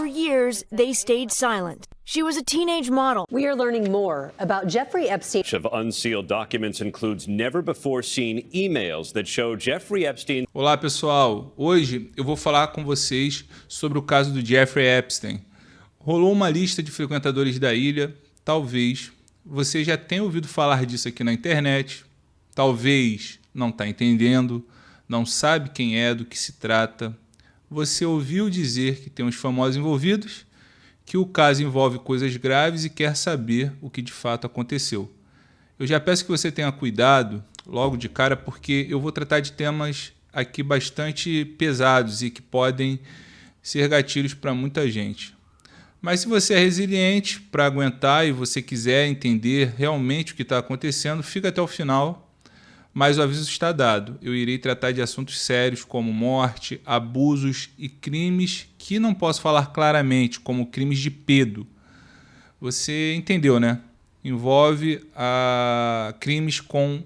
For years, they stayed silent. She was a teenage model. We are learning more about Jeffrey Epstein. Of unsealed documents includes never-before-seen emails that show Jeffrey Epstein. Olá, pessoal. Hoje eu vou falar com vocês sobre o caso do Jeffrey Epstein. Rolou uma lista de frequentadores da ilha. Talvez você já tenha ouvido falar disso aqui na internet. Talvez não está entendendo, não sabe quem é, do que se trata. Você ouviu dizer que tem uns famosos envolvidos, que o caso envolve coisas graves e quer saber o que de fato aconteceu. Eu já peço que você tenha cuidado logo de cara, porque eu vou tratar de temas aqui bastante pesados e que podem ser gatilhos para muita gente. Mas se você é resiliente para aguentar e você quiser entender realmente o que está acontecendo, fica até o final. Mas o aviso está dado. Eu irei tratar de assuntos sérios como morte, abusos e crimes que não posso falar claramente, como crimes de pedo. Você entendeu, né? Envolve crimes com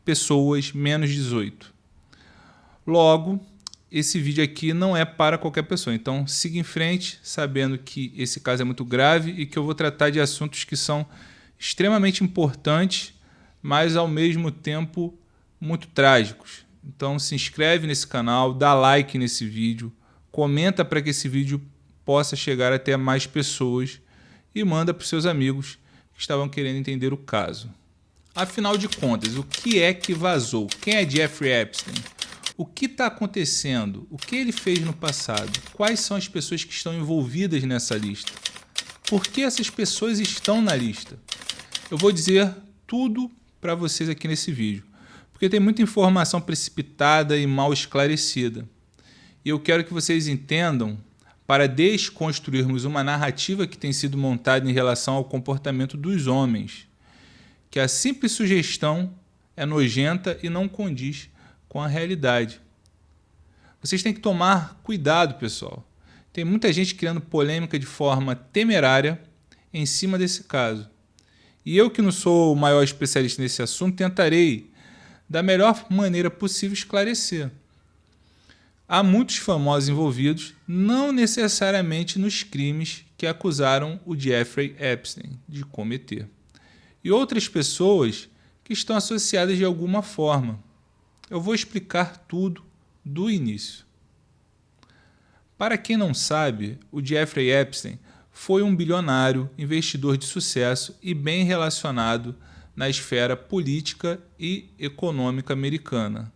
pessoas menos de 18. Logo, esse vídeo aqui não é para qualquer pessoa. Então, siga em frente, sabendo que esse caso é muito grave e que eu vou tratar de assuntos que são extremamente importantes, mas ao mesmo tempo muito trágicos. Então se inscreve nesse canal, dá like nesse vídeo, comenta para que esse vídeo possa chegar até mais pessoas e manda para os seus amigos que estavam querendo entender o caso. Afinal de contas, o que é que vazou? Quem é Jeffrey Epstein? O que está acontecendo? O que ele fez no passado? Quais são as pessoas que estão envolvidas nessa lista? Por que essas pessoas estão na lista? Eu vou dizer tudo para vocês aqui nesse vídeo, porque tem muita informação precipitada e mal esclarecida. E eu quero que vocês entendam para desconstruirmos uma narrativa que tem sido montada em relação ao comportamento dos homens, que a simples sugestão é nojenta e não condiz com a realidade. Vocês têm que tomar cuidado, pessoal. Tem muita gente criando polêmica de forma temerária em cima desse caso. E eu, que não sou o maior especialista nesse assunto, tentarei, da melhor maneira possível, esclarecer. Há muitos famosos envolvidos, não necessariamente nos crimes que acusaram o Jeffrey Epstein de cometer. E outras pessoas que estão associadas de alguma forma. Eu vou explicar tudo do início. Para quem não sabe, o Jeffrey Epstein foi um bilionário, investidor de sucesso e bem relacionado na esfera política e econômica americana.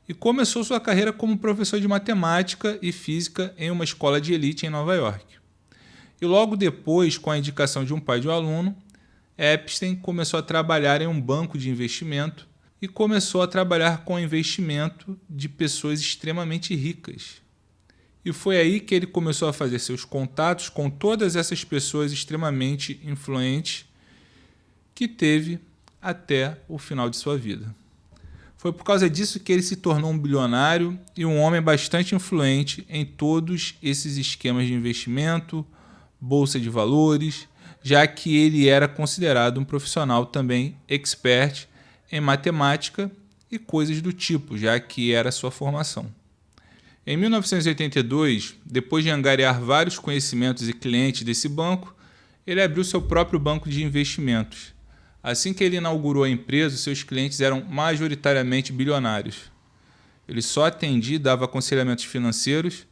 E começou sua carreira como professor de matemática e física em uma escola de elite em Nova York. E logo depois, com a indicação de um pai de um aluno, Epstein começou a trabalhar em um banco de investimento e começou a trabalhar com o investimento de pessoas extremamente ricas. E foi aí que ele começou a fazer seus contatos com todas essas pessoas extremamente influentes que teve até o final de sua vida. Foi por causa disso que ele se tornou um bilionário e um homem bastante influente em todos esses esquemas de investimento, bolsa de valores, já que ele era considerado um profissional também expert em matemática e coisas do tipo, já que era sua formação. Em 1982, depois de angariar vários conhecimentos e clientes desse banco, ele abriu seu próprio banco de investimentos. Assim que ele inaugurou a empresa, seus clientes eram majoritariamente bilionários. Ele só atendia e dava aconselhamentos financeiros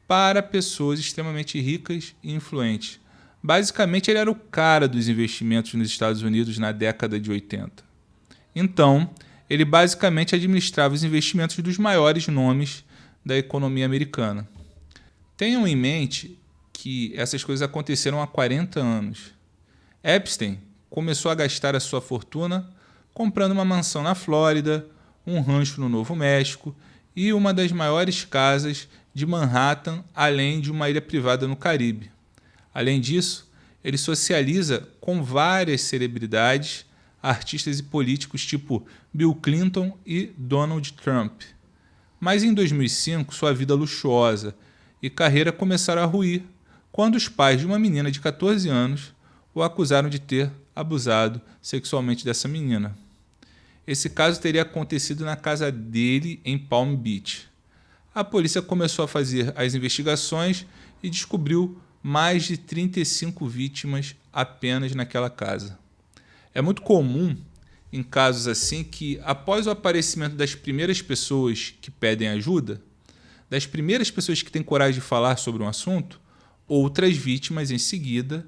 para pessoas extremamente ricas e influentes. Basicamente, ele era o cara dos investimentos nos Estados Unidos na década de 80. Então, ele basicamente administrava os investimentos dos maiores nomes da economia americana. Tenham em mente que essas coisas aconteceram há 40 anos. Epstein começou a gastar a sua fortuna comprando uma mansão na Flórida, um rancho no Novo México e uma das maiores casas de Manhattan, além de uma ilha privada no Caribe. Além disso, ele socializa com várias celebridades, artistas e políticos tipo Bill Clinton e Donald Trump. Mas em 2005, sua vida luxuosa e carreira começaram a ruir quando os pais de uma menina de 14 anos o acusaram de ter abusado sexualmente dessa menina. Esse caso teria acontecido na casa dele em Palm Beach. A polícia começou a fazer as investigações e descobriu mais de 35 vítimas apenas naquela casa. É muito comum, em casos assim, que após o aparecimento das primeiras pessoas que pedem ajuda, das primeiras pessoas que têm coragem de falar sobre um assunto, outras vítimas em seguida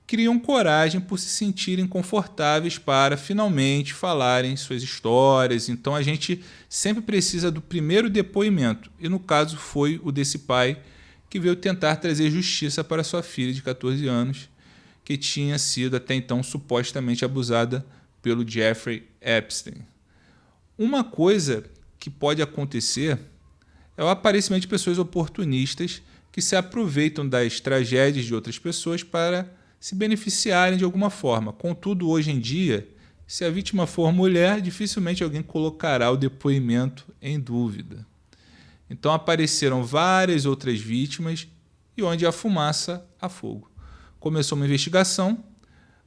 criam coragem por se sentirem confortáveis para finalmente falarem suas histórias. Então a gente sempre precisa do primeiro depoimento, e no caso foi o desse pai que veio tentar trazer justiça para sua filha de 14 anos, que tinha sido até então supostamente abusada pelo Jeffrey Epstein. Uma coisa que pode acontecer é o aparecimento de pessoas oportunistas que se aproveitam das tragédias de outras pessoas para se beneficiarem de alguma forma. Contudo, hoje em dia, se a vítima for mulher, dificilmente alguém colocará o depoimento em dúvida. Então apareceram várias outras vítimas e onde há fumaça, há fogo. Começou uma investigação,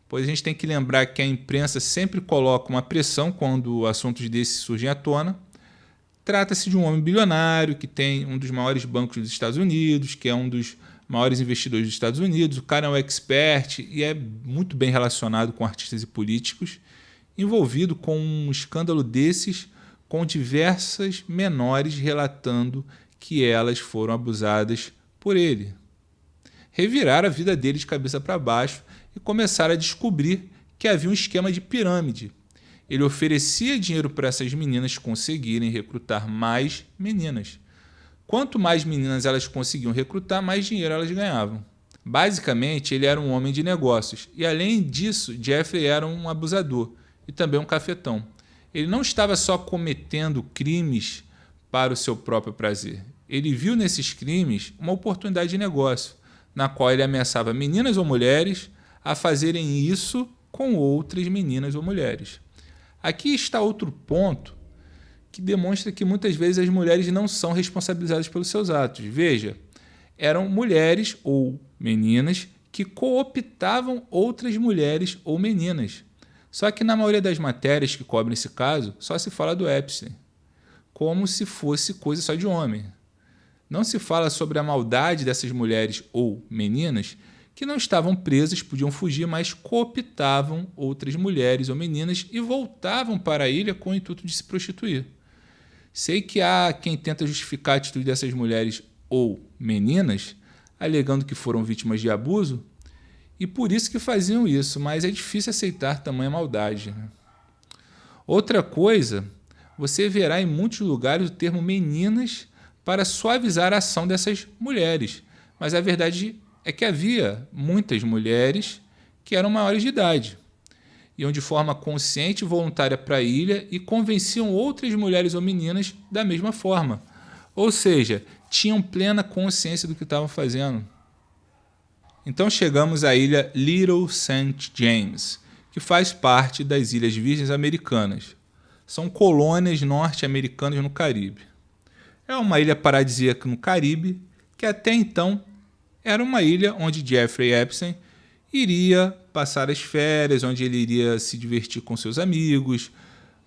pois a gente tem que lembrar que a imprensa sempre coloca uma pressão quando assuntos desses surgem à tona. Trata-se de um homem bilionário que tem um dos maiores bancos dos Estados Unidos, que é um dos maiores investidores dos Estados Unidos. O cara é um expert e é muito bem relacionado com artistas e políticos, envolvido com um escândalo desses, com diversas menores relatando que elas foram abusadas por ele. Reviraram a vida dele de cabeça para baixo e começaram a descobrir que havia um esquema de pirâmide. Ele oferecia dinheiro para essas meninas conseguirem recrutar mais meninas. Quanto mais meninas elas conseguiam recrutar, mais dinheiro elas ganhavam. Basicamente, ele era um homem de negócios. E, além disso, Jeffrey era um abusador e também um cafetão. Ele não estava só cometendo crimes para o seu próprio prazer. Ele viu nesses crimes uma oportunidade de negócio, na qual ele ameaçava meninas ou mulheres a fazerem isso com outras meninas ou mulheres. Aqui está outro ponto que demonstra que muitas vezes as mulheres não são responsabilizadas pelos seus atos. Veja, eram mulheres ou meninas que cooptavam outras mulheres ou meninas. Só que na maioria das matérias que cobrem esse caso, só se fala do Epstein, como se fosse coisa só de homem. Não se fala sobre a maldade dessas mulheres ou meninas que não estavam presas, podiam fugir, mas cooptavam outras mulheres ou meninas e voltavam para a ilha com o intuito de se prostituir. Sei que há quem tenta justificar a atitude dessas mulheres ou meninas, alegando que foram vítimas de abuso, e por isso que faziam isso, mas é difícil aceitar tamanha maldade, né? Outra coisa, você verá em muitos lugares o termo meninas para suavizar a ação dessas mulheres, mas a verdade é que havia muitas mulheres que eram maiores de idade, iam de forma consciente e voluntária para a ilha e convenciam outras mulheres ou meninas da mesma forma. Ou seja, tinham plena consciência do que estavam fazendo. Então chegamos à ilha Little St. James, que faz parte das Ilhas Virgens Americanas. São colônias norte-americanas no Caribe. É uma ilha paradisíaca no Caribe, que até então era uma ilha onde Jeffrey Epstein iria passar as férias, onde ele iria se divertir com seus amigos.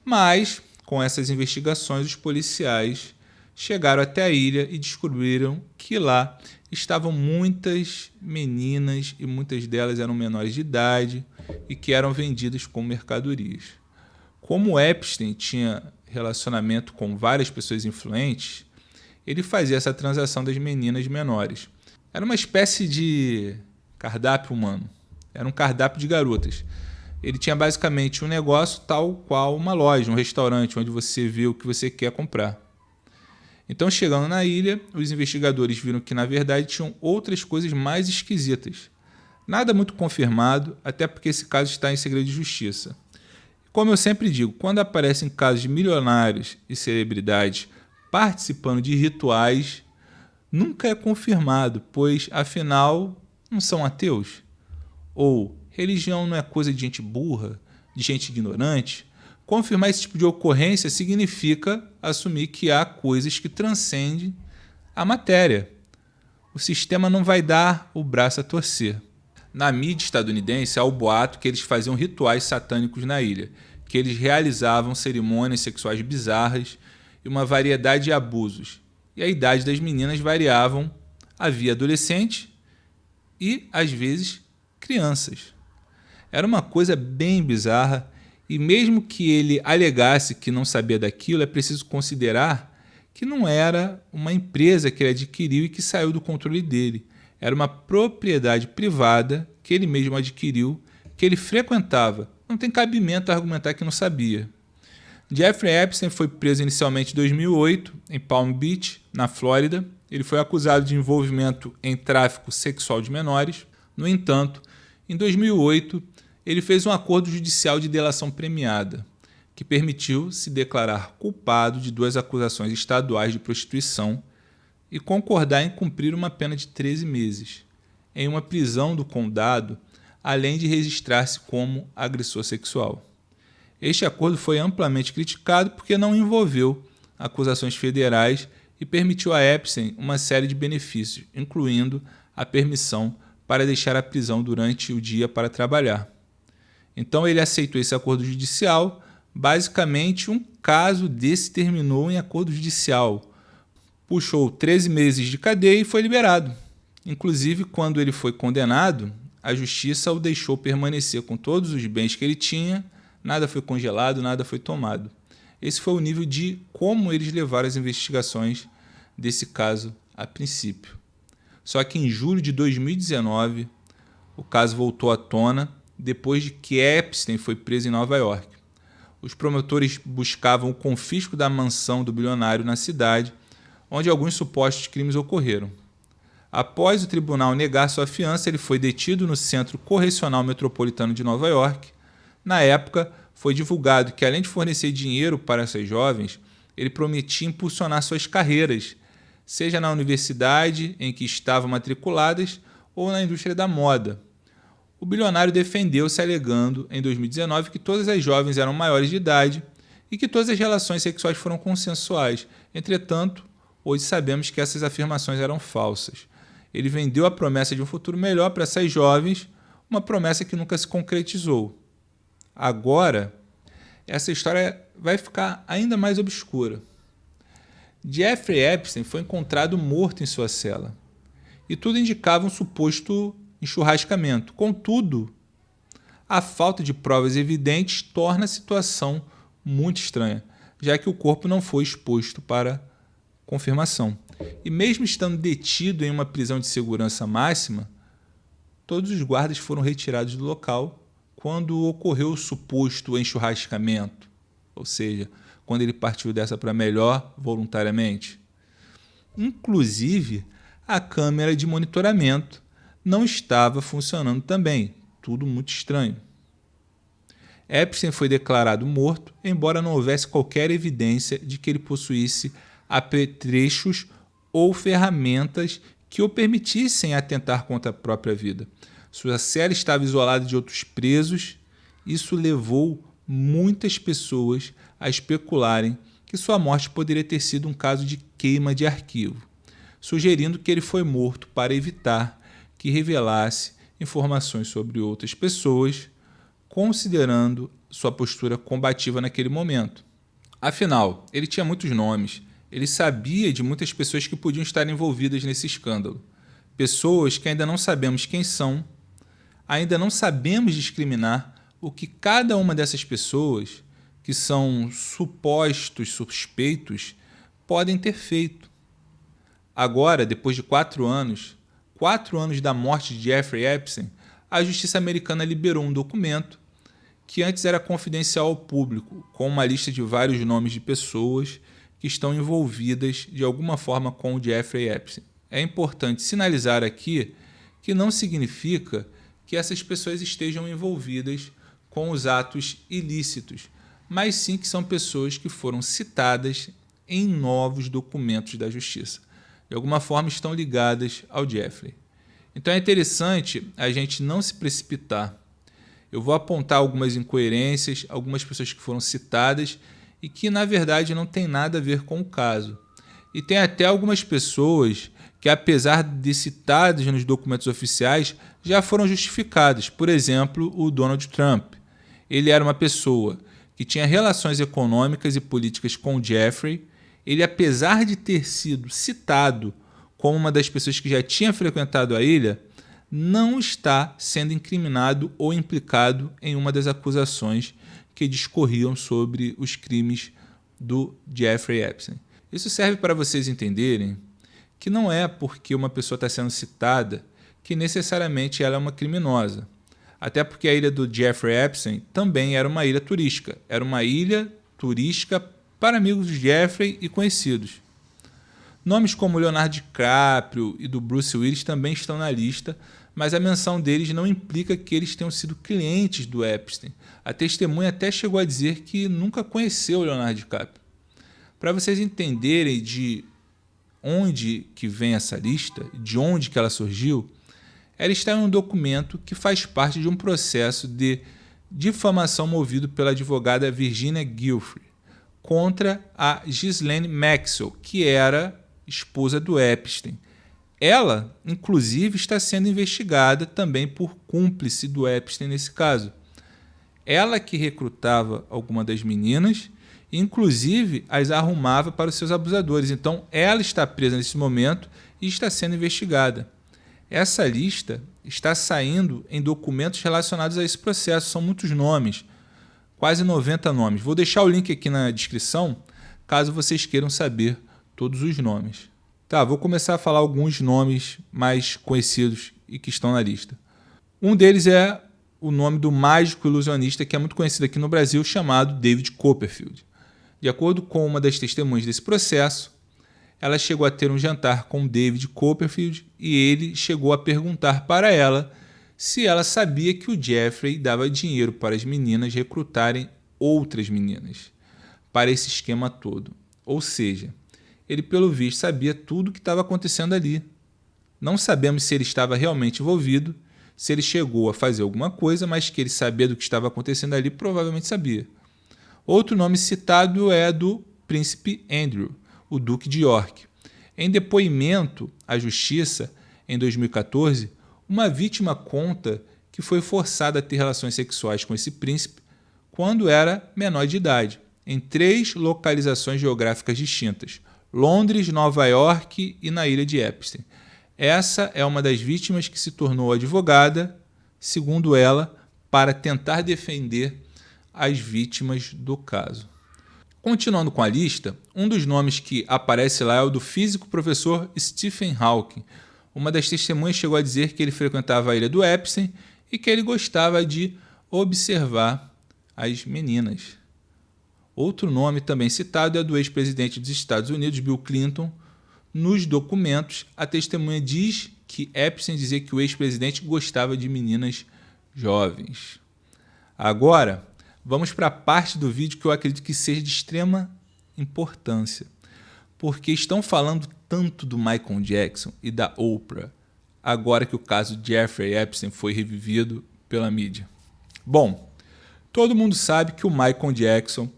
Mas, com essas investigações, os policiais chegaram até a ilha e descobriram que lá estavam muitas meninas e muitas delas eram menores de idade e que eram vendidas como mercadorias. Como Epstein tinha relacionamento com várias pessoas influentes, ele fazia essa transação das meninas menores. Era uma espécie de cardápio humano. Era um cardápio de garotas. Ele tinha basicamente um negócio tal qual uma loja, um restaurante, onde você vê o que você quer comprar. Então, chegando na ilha, os investigadores viram que, na verdade, tinham outras coisas mais esquisitas. Nada muito confirmado, até porque esse caso está em segredo de justiça. Como eu sempre digo, quando aparecem casos de milionários e celebridades participando de rituais, nunca é confirmado, pois, afinal, não são ateus? Ou religião não é coisa de gente burra, de gente ignorante? Confirmar esse tipo de ocorrência significa assumir que há coisas que transcendem a matéria. O sistema não vai dar o braço a torcer. Na mídia estadunidense há o boato que eles faziam rituais satânicos na ilha, que eles realizavam cerimônias sexuais bizarras e uma variedade de abusos. E a idade das meninas variavam Havia adolescentes e, às vezes, crianças. Era uma coisa bem bizarra e mesmo que ele alegasse que não sabia daquilo, é preciso considerar que não era uma empresa que ele adquiriu e que saiu do controle dele. Era uma propriedade privada que ele mesmo adquiriu, que ele frequentava. Não tem cabimento argumentar que não sabia. Jeffrey Epstein foi preso inicialmente em 2008, em Palm Beach, na Flórida. Ele foi acusado de envolvimento em tráfico sexual de menores. No entanto, em 2008, ele fez um acordo judicial de delação premiada, que permitiu se declarar culpado de 2 acusações estaduais de prostituição e concordar em cumprir uma pena de 13 meses, em uma prisão do condado, além de registrar-se como agressor sexual. Este acordo foi amplamente criticado porque não envolveu acusações federais e permitiu a Epstein uma série de benefícios, incluindo a permissão para deixar a prisão durante o dia para trabalhar. Então ele aceitou esse acordo judicial. Basicamente, um caso desse terminou em acordo judicial. Puxou 13 meses de cadeia e foi liberado. Inclusive, quando ele foi condenado, a justiça o deixou permanecer com todos os bens que ele tinha, nada foi congelado, nada foi tomado. Esse foi o nível de como eles levaram as investigações desse caso a princípio. Só que em julho de 2019, o caso voltou à tona depois de que Epstein foi preso em Nova York. Os promotores buscavam o confisco da mansão do bilionário na cidade, onde alguns supostos crimes ocorreram. Após o tribunal negar sua fiança, ele foi detido no Centro Correcional Metropolitano de Nova York. Na época, foi divulgado que, além de fornecer dinheiro para essas jovens, ele prometia impulsionar suas carreiras, seja na universidade em que estavam matriculadas ou na indústria da moda. O bilionário defendeu-se alegando, em 2019, que todas as jovens eram maiores de idade e que todas as relações sexuais foram consensuais. Entretanto, hoje sabemos que essas afirmações eram falsas. Ele vendeu a promessa de um futuro melhor para essas jovens, uma promessa que nunca se concretizou. Agora, essa história vai ficar ainda mais obscura. Jeffrey Epstein foi encontrado morto em sua cela, e tudo indicava um suposto enxurrascamento. Contudo, a falta de provas evidentes torna a situação muito estranha, já que o corpo não foi exposto para confirmação. E mesmo estando detido em uma prisão de segurança máxima, todos os guardas foram retirados do local quando ocorreu o suposto enxurrascamento, ou seja, quando ele partiu dessa para melhor voluntariamente. Inclusive, a câmera de monitoramento não estava funcionando também, tudo muito estranho. Epstein foi declarado morto, embora não houvesse qualquer evidência de que ele possuísse apetrechos ou ferramentas que o permitissem atentar contra a própria vida. Sua cela estava isolada de outros presos. Isso levou muitas pessoas a especularem que sua morte poderia ter sido um caso de queima de arquivo, sugerindo que ele foi morto para evitar que revelasse informações sobre outras pessoas, considerando sua postura combativa naquele momento. Afinal, ele tinha muitos nomes, ele sabia de muitas pessoas que podiam estar envolvidas nesse escândalo. Pessoas que ainda não sabemos quem são, ainda não sabemos discriminar o que cada uma dessas pessoas, que são supostos suspeitos, podem ter feito. Agora, depois de 4 anos da morte de Jeffrey Epstein, a justiça americana liberou um documento que antes era confidencial ao público, com uma lista de vários nomes de pessoas que estão envolvidas de alguma forma com o Jeffrey Epstein. É importante sinalizar aqui que não significa que essas pessoas estejam envolvidas com os atos ilícitos, mas sim que são pessoas que foram citadas em novos documentos da justiça. De alguma forma estão ligadas ao Jeffrey. Então é interessante a gente não se precipitar. Eu vou apontar algumas incoerências, algumas pessoas que foram citadas e que na verdade não tem nada a ver com o caso. E tem até algumas pessoas que, apesar de citadas nos documentos oficiais, já foram justificadas. Por exemplo, o Donald Trump. Ele era uma pessoa que tinha relações econômicas e políticas com Jeffrey. Ele, apesar de ter sido citado como uma das pessoas que já tinha frequentado a ilha, não está sendo incriminado ou implicado em uma das acusações que discorriam sobre os crimes do Jeffrey Epstein. Isso serve para vocês entenderem que não é porque uma pessoa está sendo citada que necessariamente ela é uma criminosa. Até porque a ilha do Jeffrey Epstein também era uma ilha turística. Era uma ilha turística para amigos de Jeffrey e conhecidos. Nomes como Leonardo DiCaprio e do Bruce Willis também estão na lista, mas a menção deles não implica que eles tenham sido clientes do Epstein. A testemunha até chegou a dizer que nunca conheceu Leonardo DiCaprio. Para vocês entenderem de onde que vem essa lista, de onde que ela surgiu, ela está em um documento que faz parte de um processo de difamação movido pela advogada Virginia Giuffre contra a Ghislaine Maxwell, que era esposa do Epstein. Ela, inclusive, está sendo investigada também por cúmplice do Epstein nesse caso. Ela que recrutava alguma das meninas, inclusive as arrumava para os seus abusadores. Então, ela está presa nesse momento e está sendo investigada. Essa lista está saindo em documentos relacionados a esse processo. São muitos nomes, quase 90 nomes. Vou deixar o link aqui na descrição, caso vocês queiram saber todos os nomes. Tá, vou começar a falar alguns nomes mais conhecidos e que estão na lista. Um deles é o nome do mágico ilusionista que é muito conhecido aqui no Brasil, chamado David Copperfield. De acordo com uma das testemunhas desse processo, ela chegou a ter um jantar com David Copperfield e ele chegou a perguntar para ela se ela sabia que o Jeffrey dava dinheiro para as meninas recrutarem outras meninas para esse esquema todo. Ou seja, ele pelo visto sabia tudo o que estava acontecendo ali. Não sabemos se ele estava realmente envolvido, se ele chegou a fazer alguma coisa, mas que ele sabia do que estava acontecendo ali, provavelmente sabia. Outro nome citado é do príncipe Andrew, o Duque de York. Em depoimento à justiça, em 2014, uma vítima conta que foi forçada a ter relações sexuais com esse príncipe quando era menor de idade, em 3 localizações geográficas distintas: Londres, Nova York e na ilha de Epstein. Essa é uma das vítimas que se tornou advogada, segundo ela, para tentar defender as vítimas do caso. Continuando com a lista, um dos nomes que aparece lá é o do físico professor Stephen Hawking. Uma das testemunhas chegou a dizer que ele frequentava a ilha do Epstein e que ele gostava de observar as meninas. Outro nome também citado é do ex-presidente dos Estados Unidos, Bill Clinton. Nos documentos, a testemunha diz que Epstein dizia que o ex-presidente gostava de meninas jovens. Agora, vamos para a parte do vídeo que eu acredito que seja de extrema importância, porque estão falando tanto do Michael Jackson e da Oprah, agora que o caso Jeffrey Epstein foi revivido pela mídia. Bom, todo mundo sabe que o Michael Jackson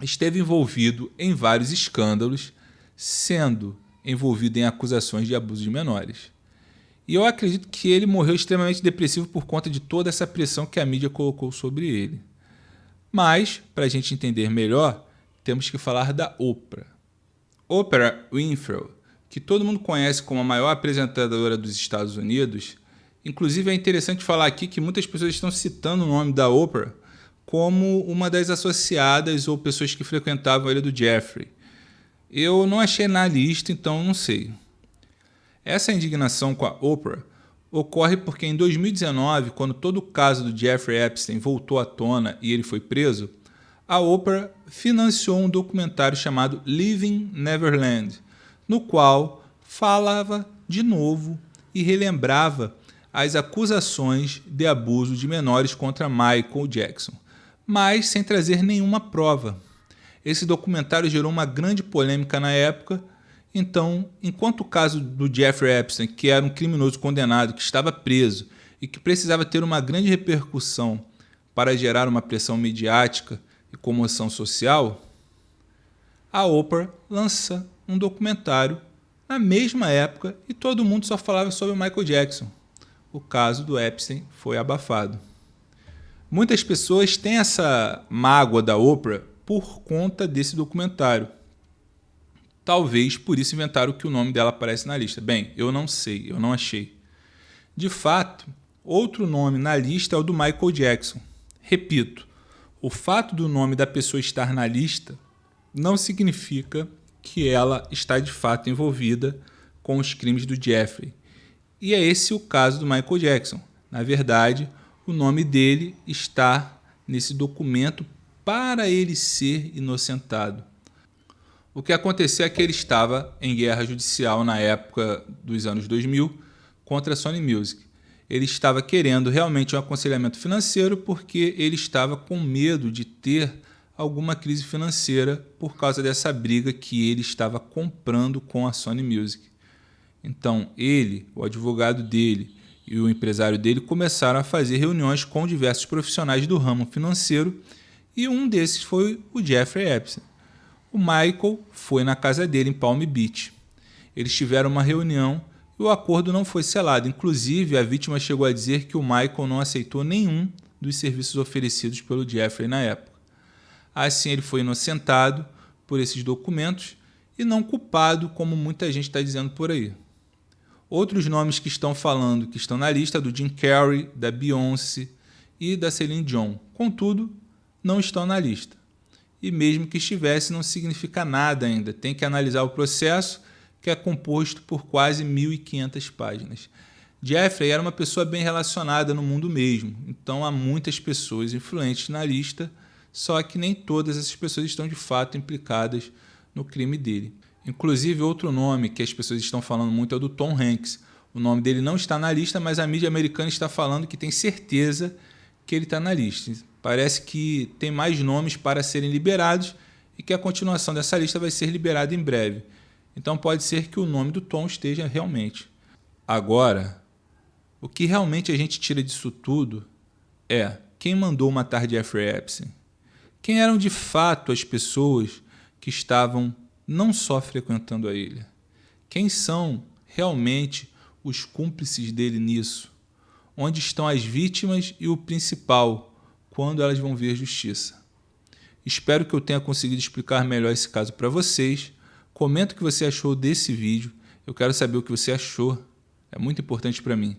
esteve envolvido em vários escândalos, sendo envolvido em acusações de abuso de menores. E eu acredito que ele morreu extremamente depressivo por conta de toda essa pressão que a mídia colocou sobre ele. Mas, para a gente entender melhor, temos que falar da Oprah. Oprah Winfrey, que todo mundo conhece como a maior apresentadora dos Estados Unidos. Inclusive é interessante falar aqui que muitas pessoas estão citando o nome da Oprah como uma das associadas ou pessoas que frequentavam a ilha do Jeffrey. Eu não achei na lista, então não sei. Essa indignação com a Oprah ocorre porque em 2019, quando todo o caso do Jeffrey Epstein voltou à tona e ele foi preso, a Oprah financiou um documentário chamado Living Neverland, no qual falava de novo e relembrava as acusações de abuso de menores contra Michael Jackson, mas sem trazer nenhuma prova. Esse documentário gerou uma grande polêmica na época. Então, enquanto o caso do Jeffrey Epstein, que era um criminoso condenado, que estava preso e que precisava ter uma grande repercussão para gerar uma pressão midiática e comoção social, a Oprah lança um documentário na mesma época e todo mundo só falava sobre o Michael Jackson. O caso do Epstein foi abafado. Muitas pessoas têm essa mágoa da Oprah por conta desse documentário. Talvez por isso inventaram que o nome dela aparece na lista. Bem, eu não sei, eu não achei. De fato, outro nome na lista é o do Michael Jackson. Repito, o fato do nome da pessoa estar na lista não significa que ela está de fato envolvida com os crimes do Jeffrey. E é esse o caso do Michael Jackson. Na verdade, o nome dele está nesse documento para ele ser inocentado. O que aconteceu é que ele estava em guerra judicial na época dos anos 2000 contra a Sony Music. Ele estava querendo realmente um aconselhamento financeiro porque ele estava com medo de ter alguma crise financeira por causa dessa briga que ele estava comprando com a Sony Music. Então ele, o advogado dele e o empresário dele começaram a fazer reuniões com diversos profissionais do ramo financeiro e um desses foi o Jeffrey Epstein. O Michael foi na casa dele em Palm Beach. Eles tiveram uma reunião e o acordo não foi selado. Inclusive, a vítima chegou a dizer que o Michael não aceitou nenhum dos serviços oferecidos pelo Jeffrey na época. Assim, ele foi inocentado por esses documentos e não culpado, como muita gente está dizendo por aí. Outros nomes que estão falando, que estão na lista, do Jim Carrey, da Beyoncé e da Celine Dion. Contudo, não estão na lista. E mesmo que estivesse, não significa nada ainda. Tem que analisar o processo, que é composto por quase 1.500 páginas. Jeffrey era uma pessoa bem relacionada no mundo mesmo, então há muitas pessoas influentes na lista, só que nem todas essas pessoas estão de fato implicadas no crime dele. Inclusive, outro nome que as pessoas estão falando muito é o do Tom Hanks. O nome dele não está na lista, mas a mídia americana está falando que tem certeza que ele está na lista. Parece que tem mais nomes para serem liberados e que a continuação dessa lista vai ser liberada em breve. Então pode ser que o nome do Tom esteja realmente. Agora, o que realmente a gente tira disso tudo é quem mandou matar Jeffrey Epstein. Quem eram de fato as pessoas que estavam não só frequentando a ilha? Quem são realmente os cúmplices dele nisso? Onde estão as vítimas e o principal, quando elas vão ver justiça? Espero que eu tenha conseguido explicar melhor esse caso para vocês. Comenta o que você achou desse vídeo. Eu quero saber o que você achou. É muito importante para mim.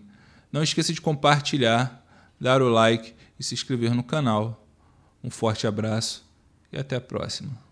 Não esqueça de compartilhar, dar o like e se inscrever no canal. Um forte abraço e até a próxima.